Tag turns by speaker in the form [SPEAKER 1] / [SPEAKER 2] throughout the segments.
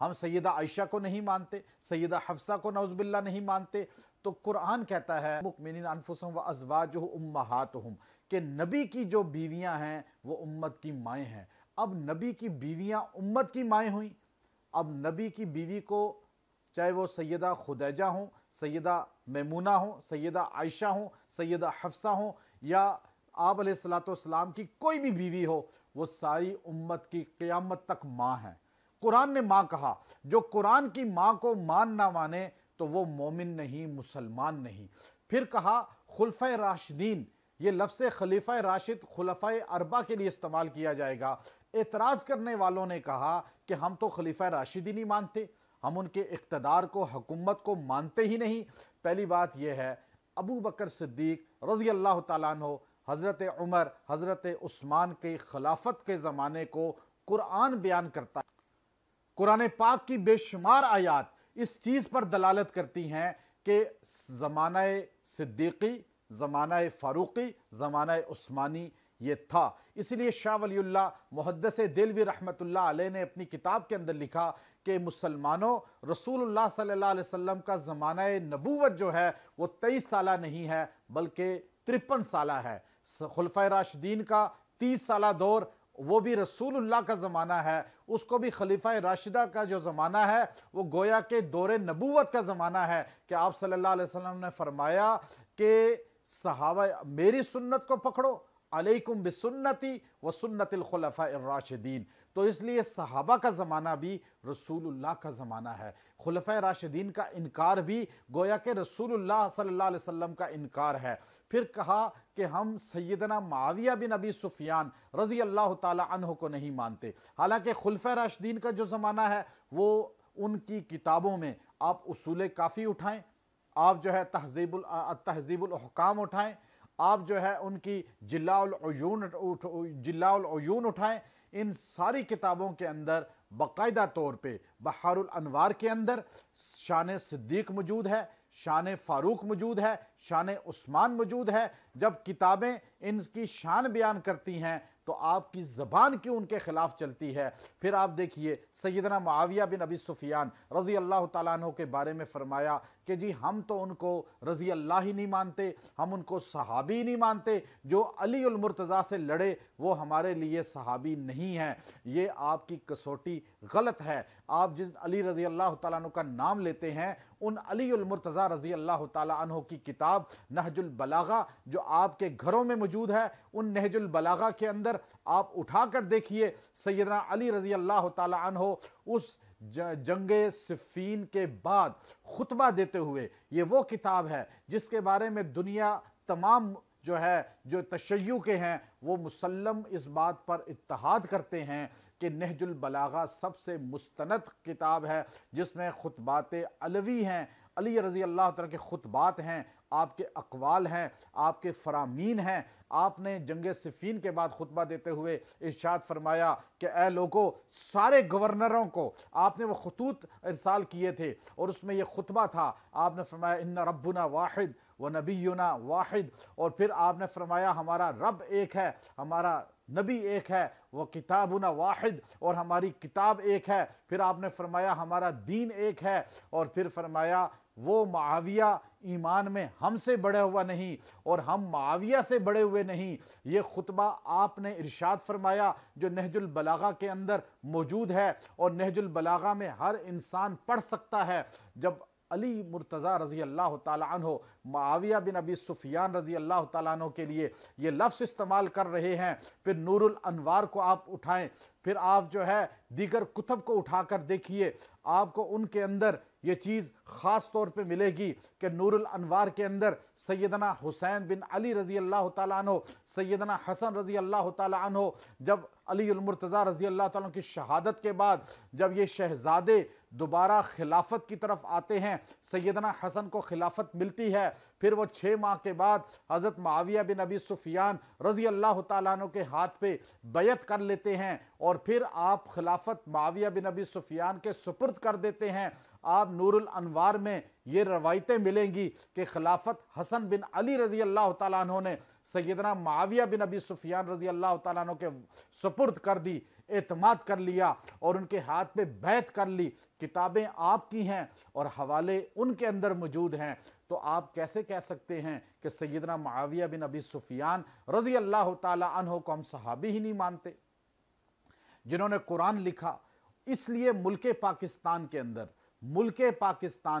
[SPEAKER 1] ہم سیدہ عائشہ کو نہیں مانتے، سیدہ حفصہ کو نعوذ باللہ نہیں مانتے، تو قرآن کہتا ہے مؤمنین انفسہم و ازواجہم امہاتہم کہ نبی کی جو بیویاں ہیں وہ امت کی مائیں ہیں۔ اب نبی کی بیویاں امت کی مائیں ہوئیں، اب نبی کی بیوی کو چاہے وہ سیدہ خدیجہ ہوں، سیدہ میمونہ ہوں، سیدہ عائشہ ہوں، سیدہ حفصہ ہوں، یا آپ علیہ السلام کی کوئی بھی بیوی ہو، وہ ساری امت کی قیامت تک ماں ہیں۔ قرآن نے ماں کہا، جو قرآن کی ماں کو مان نہ مانے تو وہ مومن نہیں، مسلمان نہیں۔ پھر کہا خلفۂ راشدین، یہ لفظ خلیفہ راشد خلفۂ اربعہ کے لیے استعمال کیا جائے گا۔ اعتراض کرنے والوں نے کہا کہ ہم تو خلیفہ راشد ہی نہیں مانتے، ہم ان کے اقتدار کو، حکومت کو مانتے ہی نہیں۔ پہلی بات یہ ہے، ابو بکر صدیق رضی اللہ تعالیٰ عنہ، حضرت عمر، حضرت عثمان کے خلافت کے زمانے کو قرآن بیان کرتا ہے۔ قرآن پاک کی بے شمار آیات اس چیز پر دلالت کرتی ہیں کہ زمانہ صدیقی، زمانہ فاروقی، زمانہ عثمانی یہ تھا۔ اس لیے شاہ ولی اللہ محدث دہلوی رحمۃ اللہ علیہ نے اپنی کتاب کے اندر لکھا کہ مسلمانوں، رسول اللہ صلی اللہ علیہ وسلم کا زمانہ نبوت جو ہے وہ 23 سالہ نہیں ہے بلکہ 53 سالہ ہے۔ خلفۂ راشدین کا 30 سالہ دور وہ بھی رسول اللہ کا زمانہ ہے، اس کو بھی خلیفہ راشدہ کا جو زمانہ ہے وہ گویا کہ دور نبوت کا زمانہ ہے، کہ آپ صلی اللہ علیہ وسلم نے فرمایا کہ صحابہ میری سنت کو پکڑو، علیکم بسنتی و سنت الخلفاء الراشدین۔ تو اس لیے صحابہ کا زمانہ بھی رسول اللہ کا زمانہ ہے، خلفاء راشدین کا انکار بھی گویا کہ رسول اللہ صلی اللہ علیہ وسلم کا انکار ہے۔ پھر کہا کہ ہم سیدنا معاویہ بن ابی سفیان رضی اللہ تعالی عنہ کو نہیں مانتے، حالانکہ خلفاء راشدین کا جو زمانہ ہے وہ ان کی کتابوں میں آپ اصول کافی اٹھائیں، آپ جو ہے تہذیب الاحکام اٹھائیں، آپ جو ہے ان کی جلاء العیون اٹھائیں، ان ساری کتابوں کے اندر باقاعدہ طور پہ بحار الانوار کے اندر شان صدیق موجود ہے، شان فاروق موجود ہے، شان عثمان موجود ہے۔ جب کتابیں ان کی شان بیان کرتی ہیں تو آپ کی زبان کیوں ان کے خلاف چلتی ہے؟ پھر آپ دیکھیے سیدنا معاویہ بن ابی سفیان رضی اللہ تعالیٰ عنہ کے بارے میں فرمایا کہ جی ہم تو ان کو رضی اللہ ہی نہیں مانتے، ہم ان کو صحابی نہیں مانتے، جو علی المرتضیٰ سے لڑے وہ ہمارے لیے صحابی نہیں ہیں۔ یہ آپ کی کسوٹی غلط ہے۔ آپ جس علی رضی اللہ تعالیٰ عنہ کا نام لیتے ہیں، ان علی المرتضیٰ رضی اللہ تعالیٰ عنہ کی کتاب نہج البلاغہ جو آپ کے گھروں میں موجود ہے، ان نہج البلاغہ کے اندر آپ اٹھا کر دیکھیے سیدنا علی رضی اللہ تعالیٰ عنہ اس جنگ صفین کے بعد خطبہ دیتے ہوئے، یہ وہ کتاب ہے جس کے بارے میں دنیا تمام جو تشیع کے ہیں وہ مسلم اس بات پر اتحاد کرتے ہیں کہ نہج البلاغہ سب سے مستند کتاب ہے، جس میں خطبات علوی ہیں، علی رضی اللہ تعالیٰ کے خطبات ہیں، آپ کے اقوال ہیں، آپ کے فرامین ہیں۔ آپ نے جنگ صفین کے بعد خطبہ دیتے ہوئے ارشاد فرمایا کہ اے لوگو، سارے گورنروں کو آپ نے وہ خطوط ارسال کیے تھے اور اس میں یہ خطبہ تھا۔ آپ نے فرمایا ان ربنا واحد و نبینا واحد، اور پھر آپ نے فرمایا ہمارا رب ایک ہے، ہمارا نبی ایک ہے، وہ کتابنا واحد، اور ہماری کتاب ایک ہے۔ پھر آپ نے فرمایا ہمارا دین ایک ہے، اور پھر فرمایا وہ معاویہ ایمان میں ہم سے بڑھا ہوا نہیں اور ہم معاویہ سے بڑھے ہوئے نہیں۔ یہ خطبہ آپ نے ارشاد فرمایا جو نہج البلاغہ کے اندر موجود ہے، اور نہج البلاغہ میں ہر انسان پڑھ سکتا ہے۔ جب علی مرتضیٰ رضی اللہ تعالیٰ عنہ معاویہ بن ابی سفیان رضی اللہ تعالیٰ عنہ کے لیے یہ لفظ استعمال کر رہے ہیں، پھر نور الانوار کو آپ اٹھائیں، پھر آپ جو ہے دیگر کتب کو اٹھا کر دیکھیے، آپ کو ان کے اندر یہ چیز خاص طور پہ ملے گی کہ نور الانوار کے اندر سیدنا حسین بن علی رضی اللہ تعالیٰ عنہ، سیدنا حسن رضی اللہ تعالیٰ عنہ، جب علی المرتضیٰ رضی اللہ تعالیٰ عنہ کی شہادت کے بعد جب یہ شہزادے دوبارہ خلافت کی طرف آتے ہیں، سیدنا حسن کو خلافت ملتی ہے، پھر وہ 6 ماہ کے بعد حضرت معاویہ بن ابی سفیان رضی اللہ تعالیٰ عنہ کے ہاتھ پہ بیعت کر لیتے ہیں، اور پھر آپ خلافت معاویہ بن ابی سفیان کے سپرد کر دیتے ہیں۔ آپ نور الانوار میں یہ روایتیں ملیں گی کہ خلافت حسن بن علی رضی اللہ تعالیٰ عنہ نے سیدنا معاویہ بن ابی سفیان رضی اللہ تعالیٰ عنہ کے سپرد کر دی۔ اعتماد کر لیا اور ان کے ہاتھ پہ بیعت کر لی، کتابیں آپ کی ہیں اور حوالے ان کے اندر موجود ہیں، تو آپ کیسے کہہ سکتے ہیں کہ سیدنا معاویہ بن ابی سفیان رضی اللہ تعالی عنہ کو ہم صحابی ہی نہیں مانتے، جنہوں نے قرآن لکھا؟ اس لیے ملک پاکستان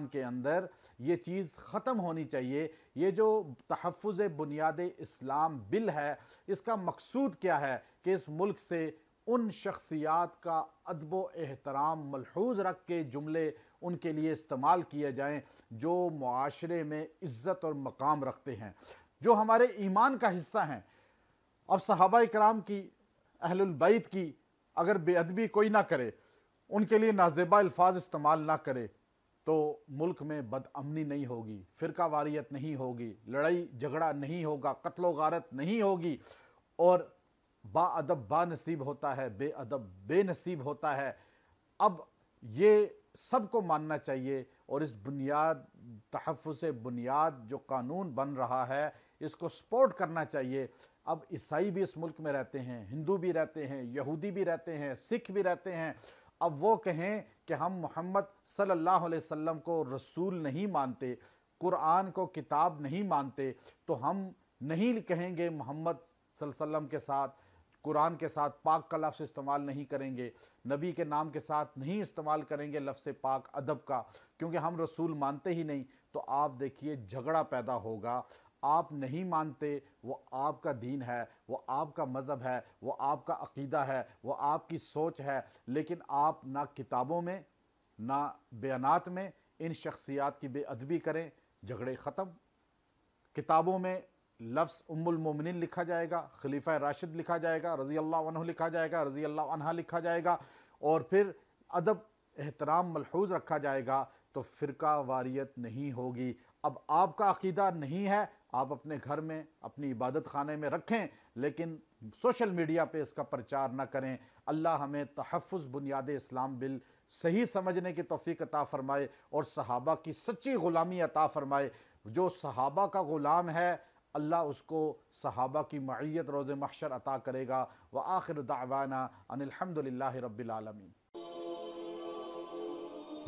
[SPEAKER 1] کے اندر یہ چیز ختم ہونی چاہیے۔ یہ جو تحفظ بنیاد اسلام بل ہے، اس کا مقصود کیا ہے کہ اس ملک سے ان شخصیات کا ادب و احترام ملحوظ رکھ کے جملے ان کے لیے استعمال کیے جائیں جو معاشرے میں عزت اور مقام رکھتے ہیں، جو ہمارے ایمان کا حصہ ہیں۔ اب صحابہ کرام کی، اہل البیت کی اگر بے ادبی کوئی نہ کرے، ان کے لیے نازیبا الفاظ استعمال نہ کرے، تو ملک میں بد امنی نہیں ہوگی، فرقہ واریت نہیں ہوگی، لڑائی جھگڑا نہیں ہوگا، قتل و غارت نہیں ہوگی، اور با ادب با نصیب ہوتا ہے، بے ادب بے نصیب ہوتا ہے۔ اب یہ سب کو ماننا چاہیے، اور اس تحفظ بنیاد جو قانون بن رہا ہے، اس کو سپورٹ کرنا چاہیے۔ اب عیسائی بھی اس ملک میں رہتے ہیں، ہندو بھی رہتے ہیں، یہودی بھی رہتے ہیں، سکھ بھی رہتے ہیں۔ اب وہ کہیں کہ ہم محمد صلی اللہ علیہ وسلم کو رسول نہیں مانتے، قرآن کو کتاب نہیں مانتے، تو ہم نہیں کہیں گے محمد صلی اللہ علیہ وسلم کے ساتھ، قرآن کے ساتھ پاک کا لفظ استعمال نہیں کریں گے، نبی کے نام کے ساتھ نہیں استعمال کریں گے لفظ پاک ادب کا، کیونکہ ہم رسول مانتے ہی نہیں، تو آپ دیکھیے جھگڑا پیدا ہوگا۔ آپ نہیں مانتے، وہ آپ کا دین ہے، وہ آپ کا مذہب ہے، وہ آپ کا عقیدہ ہے، وہ آپ کی سوچ ہے، لیکن آپ نہ کتابوں میں نہ بیانات میں ان شخصیات کی بے ادبی کریں، جھگڑے ختم۔ کتابوں میں لفظ ام المومنین لکھا جائے گا، خلیفہ راشد لکھا جائے گا، رضی اللہ عنہ لکھا جائے گا، رضی اللہ عنہ لکھا جائے گا، اور پھر ادب احترام ملحوظ رکھا جائے گا، تو فرقہ واریت نہیں ہوگی۔ اب آپ کا عقیدہ نہیں ہے، آپ اپنے گھر میں اپنی عبادت خانے میں رکھیں، لیکن سوشل میڈیا پہ اس کا پرچار نہ کریں۔ اللہ ہمیں تحفظ بنیاد اسلام بل صحیح سمجھنے کی توفیق عطا فرمائے، اور صحابہ کی سچی غلامی عطا فرمائے۔ جو صحابہ کا غلام ہے، اللہ اس کو صحابہ کی معیت روز محشر عطا کرے گا۔ وآخر دعوانا ان الحمدللہ رب العالمین۔